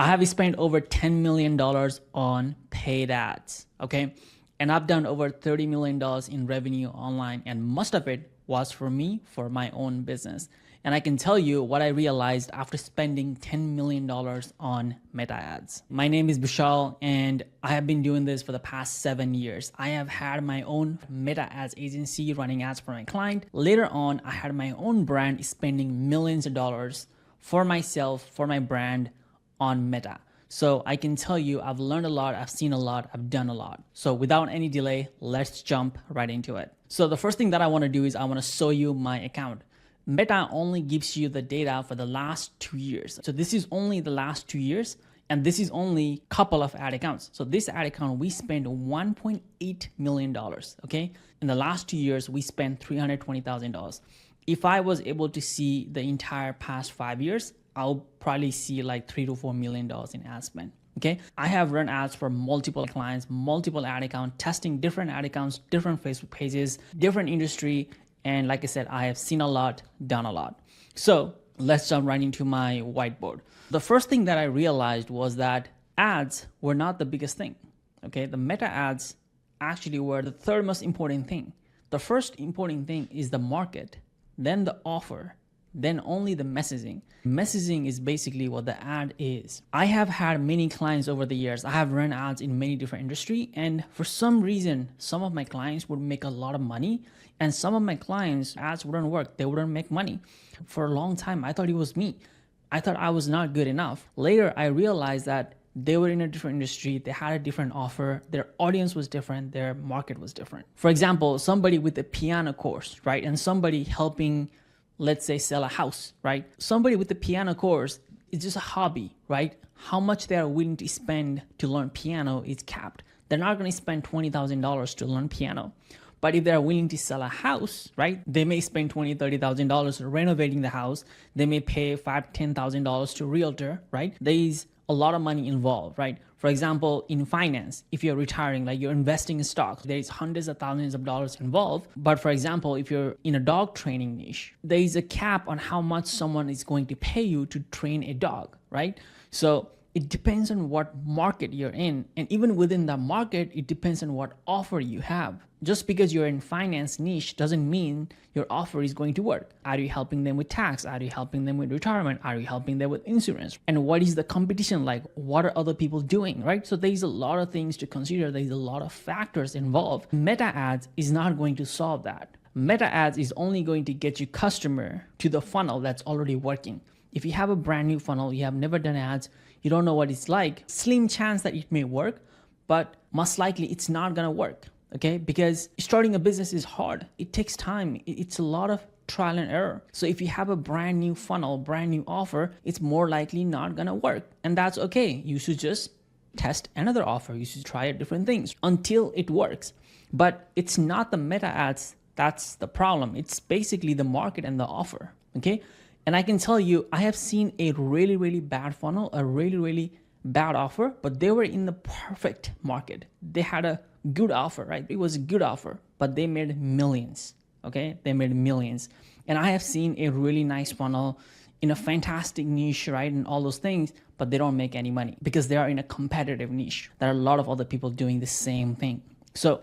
I have spent over $10 million on paid ads, okay? And I've done over $30 million in revenue online, and most of it was for me, for my own business. And I can tell you what I realized after spending $10 million on meta ads. My name is Vishal, and I have been doing this for the past 7 years. I have had my own meta ads agency running ads for my client. Later on, I had my own brand spending millions of dollars for myself, for my brand on meta. So I can tell you I've learned a lot, I've seen a lot, I've done a lot. So without any delay, let's jump right into it. So the first thing that I want to do is I want to show you my account. Meta only gives you the data for the last 2 years. So this is only the last 2 years, and this is only a couple of ad accounts. So this ad account, we spent $1.8 million, okay? In the last 2 years, we spent $320,000. If I was able to see the entire past 5 years, I'll probably see like $3 to $4 million in ad spend. Okay, I have run ads for multiple clients, multiple ad accounts, testing different ad accounts, different Facebook pages, different industry. And like I said, I have seen a lot, done a lot. So let's jump right into my whiteboard. The first thing that I realized was that ads were not the biggest thing. Okay, the meta ads actually were the third most important thing. The first important thing is the market, then the offer, then only the messaging. Messaging is basically what the ad is. I have had many clients over the years. I have run ads in many different industries, and for some reason, some of my clients would make a lot of money, and some of my clients, ads wouldn't work. They wouldn't make money. For a long time, I thought it was me. I thought I was not good enough. Later, I realized that they were in a different industry, they had a different offer, their audience was different, their market was different. For example, somebody with a piano course, right? And somebody helping, let's say, sell a house, right? Somebody with the piano course is just a hobby, right? How much they are willing to spend to learn piano is capped. They're not going to spend $20,000 to learn piano. But if they're willing to sell a house, right, they may spend $20,000, $30,000 renovating the house. They may pay $5,000, $10,000 to a realtor, right? There is a lot of money involved, right? For example, in finance, if you're retiring, like you're investing in stocks, there is hundreds of thousands of dollars involved. But for example, if you're in a dog training niche, there is a cap on how much someone is going to pay you to train a dog, right? So it depends on what market you're in. And even within that market, it depends on what offer you have. Just because you're in finance niche doesn't mean your offer is going to work. Are you helping them with tax? Are you helping them with retirement? Are you helping them with insurance? And what is the competition like? What are other people doing, right? So there's a lot of things to consider. There's a lot of factors involved. Meta ads is not going to solve that. Meta ads is only going to get you customer to the funnel that's already working. If you have a brand new funnel, you have never done ads, you don't know what it's like, slim chance that it may work, but most likely it's not gonna work, okay? Because starting a business is hard. It takes time. It's a lot of trial and error. So if you have a brand new funnel, brand new offer, it's more likely not gonna work. And that's okay. You should just test another offer. You should try different things until it works. But it's not the meta ads that's the problem. It's basically the market and the offer, okay? And I can tell you, I have seen a really, really bad funnel, a really, really bad offer, but they were in the perfect market. They had a good offer, right? It was a good offer, but they made millions, okay? They made millions. And I have seen a really nice funnel in a fantastic niche, right? And all those things, but they don't make any money because they are in a competitive niche. There are a lot of other people doing the same thing. So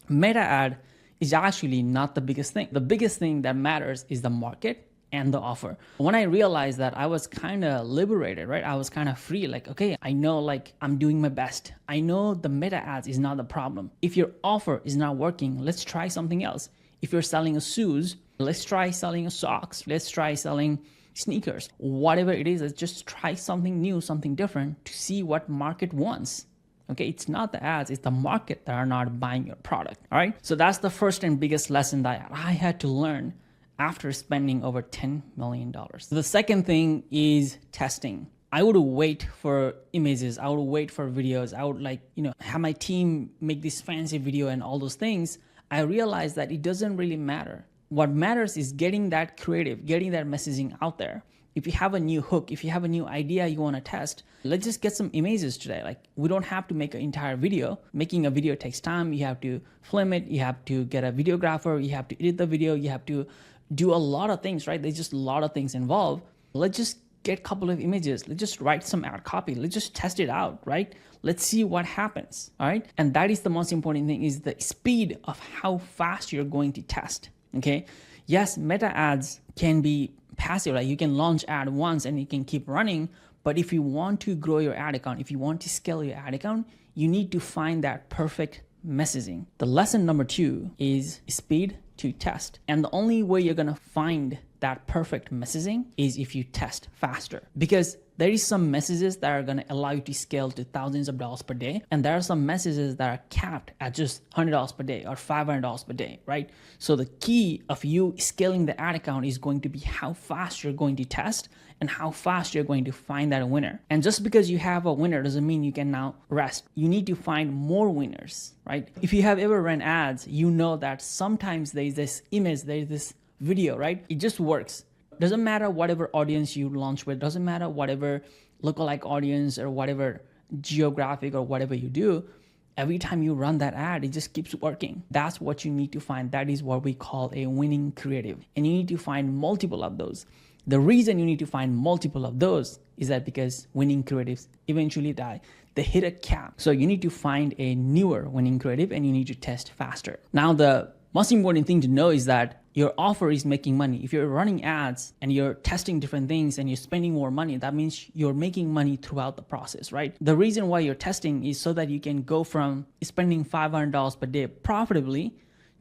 meta ad is actually not the biggest thing. The biggest thing that matters is the market and the offer. When I realized that, I was kind of liberated, right? I was kind of free, like, okay, I know like I'm doing my best. I know the meta ads is not the problem. If your offer is not working, let's try something else. If you're selling a shoes, let's try selling a socks. Let's try selling sneakers. Whatever it is, let's just try something new, something different to see what market wants. Okay, it's not the ads, it's the market that are not buying your product, all right? So that's the first and biggest lesson that I had to learn after spending over $10 million. The second thing is testing. I would wait for images. I would wait for videos. I would have my team make this fancy video and all those things. I realized that it doesn't really matter. What matters is getting that creative, getting that messaging out there. If you have a new hook, if you have a new idea you want to test, let's just get some images today. Like, we don't have to make an entire video. Making a video takes time. You have to film it. You have to get a videographer. You have to edit the video. You have to do a lot of things, right? There's just a lot of things involved. Let's just get a couple of images. Let's just write some ad copy. Let's just test it out, right? Let's see what happens, all right? And that is the most important thing, is the speed of how fast you're going to test, okay? Yes, meta ads can be passive, like you can launch ad once and it can keep running. But if you want to grow your ad account, if you want to scale your ad account, you need to find that perfect messaging. The lesson number 2 is speed to test. And the only way you're gonna find that perfect messaging is if you test faster, because there is some messages that are going to allow you to scale to thousands of dollars per day. And there are some messages that are capped at just $100 per day or $500 per day, right? So the key of you scaling the ad account is going to be how fast you're going to test and how fast you're going to find that winner. And just because you have a winner doesn't mean you can now rest. You need to find more winners, right? If you have ever run ads, you know that sometimes there's this image, there's this video, right? It just works. Doesn't matter whatever audience you launch with, doesn't matter whatever lookalike audience or whatever geographic or whatever you do, every time you run that ad, it just keeps working. That's what you need to find. That is what we call a winning creative. And you need to find multiple of those. The reason you need to find multiple of those is that because winning creatives eventually die. They hit a cap. So you need to find a newer winning creative and you need to test faster. Now, the most important thing to know is that your offer is making money. If you're running ads and you're testing different things and you're spending more money, that means you're making money throughout the process, right? The reason why you're testing is so that you can go from spending $500 per day profitably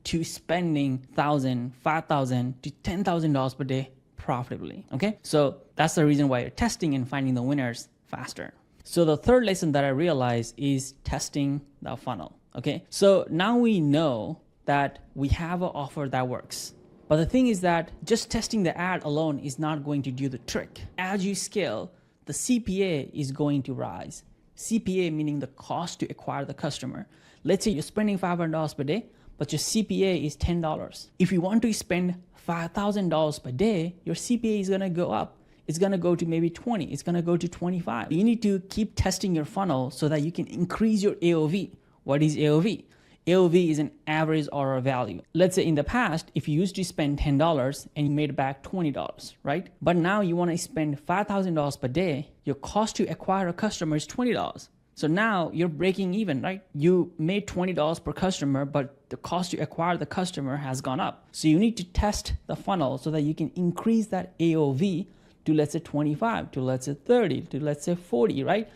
to spending $1,000, $5,000 to $10,000 per day profitably, okay? So that's the reason why you're testing and finding the winners faster. So the third lesson that I realized is testing the funnel, okay? So now we know that we have an offer that works. But the thing is that just testing the ad alone is not going to do the trick. As you scale, the CPA is going to rise. CPA meaning the cost to acquire the customer. Let's say you're spending $500 per day, but your CPA is $10. If you want to spend $5,000 per day, your CPA is gonna go up. It's gonna go to maybe 20, it's gonna go to 25. You need to keep testing your funnel so that you can increase your AOV. What is AOV? AOV is an average order value. Let's say in the past, if you used to spend $10 and you made back $20, right? But now you want to spend $5,000 per day, your cost to acquire a customer is $20. So now you're breaking even, right? You made $20 per customer, but the cost to acquire the customer has gone up. So you need to test the funnel so that you can increase that AOV to, let's say, 25, to, let's say, 30, to, let's say, 40, right?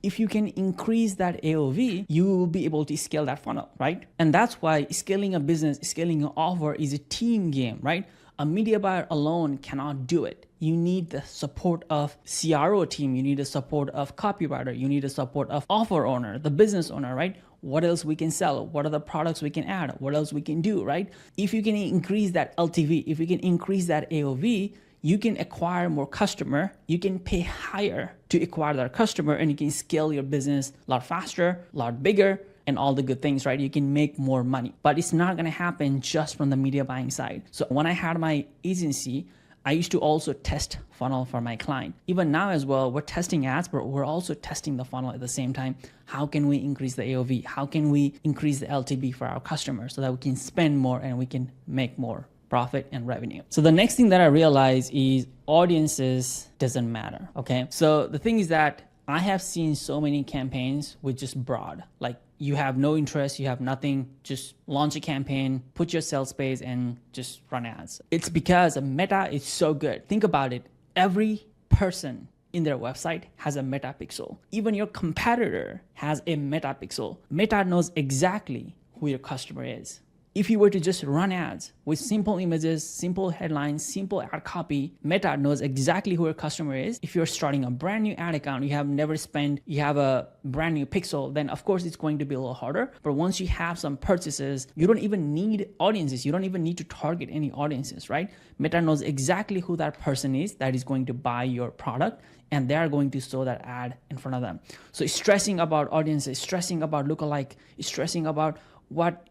If you can increase that AOV, you will be able to scale that funnel, right? And that's why scaling a business, scaling an offer is a team game, right? A media buyer alone cannot do it. You need the support of CRO team. You need the support of copywriter. You need the support of offer owner, the business owner, right? What else we can sell? What are the products we can add? What else we can do, right? If you can increase that LTV, if you can increase that AOV, you can acquire more customer, you can pay higher to acquire that customer, and you can scale your business a lot faster, a lot bigger, and all the good things, right? You can make more money, but it's not gonna happen just from the media buying side. So when I had my agency, I used to also test funnel for my client. Even now as well, we're testing ads, but we're also testing the funnel at the same time. How can we increase the AOV? How can we increase the LTV for our customers so that we can spend more and we can make more profit and revenue? So the next thing that I realized is audiences doesn't matter, okay? So the thing is that I have seen so many campaigns with just broad, like you have no interest, you have nothing, just launch a campaign, put your sales page and just run ads. It's because Meta is so good. Think about it. Every person in their website has a meta pixel. Even your competitor has a meta pixel. Meta knows exactly who your customer is. If you were to just run ads with simple images, simple headlines, simple ad copy, Meta knows exactly who your customer is. If you're starting a brand new ad account, you have never spent, you have a brand new pixel, then of course it's going to be a little harder. But once you have some purchases, you don't even need audiences. You don't even need to target any audiences, right? Meta knows exactly who that person is that is going to buy your product, and they are going to show that ad in front of them. So stressing about audiences, stressing about lookalike, stressing about what,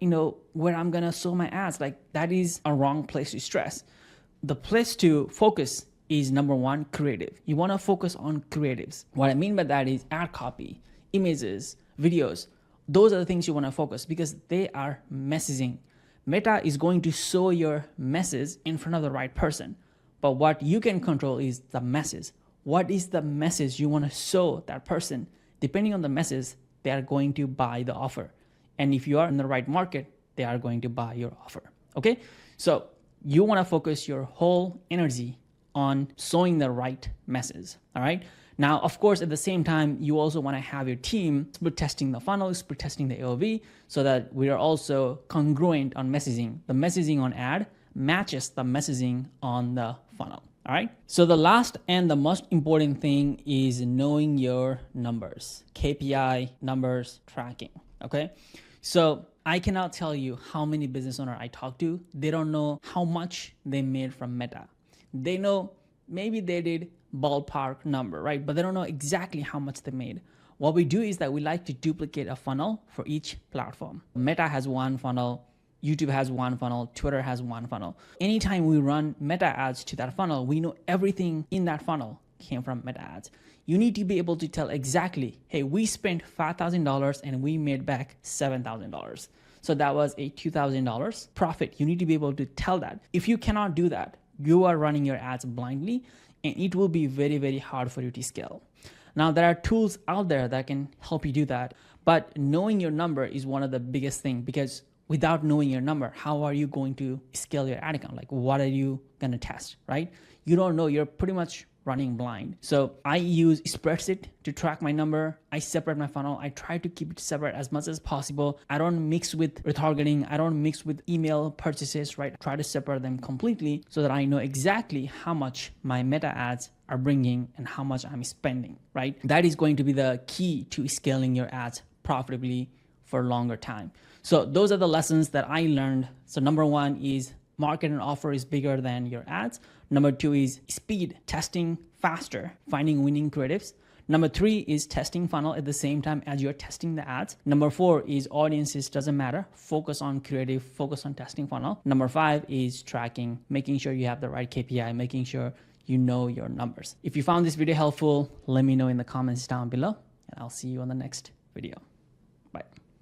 where I'm gonna show my ads, like that is a wrong place to stress. The place to focus is number one, creative. You wanna focus on creatives. What I mean by that is ad copy, images, videos. Those are the things you wanna focus because they are messaging. Meta is going to show your message in front of the right person. But what you can control is the message. What is the message you want to show that person? Depending on the message, they are going to buy the offer. And if you are in the right market, they are going to buy your offer. Okay? So you want to focus your whole energy on showing the right message. All right? Now, of course, at the same time, you also want to have your team split testing the funnel, split testing the AOV, so that we are also congruent on messaging. The messaging on ad matches the messaging on the funnel. All right. So the last and the most important thing is knowing your numbers, KPI numbers tracking. Okay. So I cannot tell you how many business owners I talk to. They don't know how much they made from Meta. They know maybe they did ballpark number, right? But they don't know exactly how much they made. What we do is that we like to duplicate a funnel for each platform. Meta has one funnel. YouTube has one funnel, Twitter has one funnel. Anytime we run meta ads to that funnel, we know everything in that funnel came from meta ads. You need to be able to tell exactly, hey, we spent $5,000 and we made back $7,000. So that was a $2,000 profit. You need to be able to tell that. If you cannot do that, you are running your ads blindly and it will be very, very hard for you to scale. Now, there are tools out there that can help you do that, but knowing your number is one of the biggest things, because without knowing your number, how are you going to scale your ad account? Like, what are you going to test, right? You don't know. You're pretty much running blind. So I use spreadsheet to track my number. I separate my funnel. I try to keep it separate as much as possible. I don't mix with retargeting. I don't mix with email purchases, right? I try to separate them completely so that I know exactly how much my meta ads are bringing and how much I'm spending, right? That is going to be the key to scaling your ads profitably for a longer time. So those are the lessons that I learned. So number one is market and offer is bigger than your ads. Number two is speed, testing faster, finding winning creatives. Number three is testing funnel at the same time as you're testing the ads. Number four is audiences doesn't matter. Focus on creative, focus on testing funnel. Number five is tracking, making sure you have the right KPI, making sure you know your numbers. If you found this video helpful, let me know in the comments down below, and I'll see you on the next video.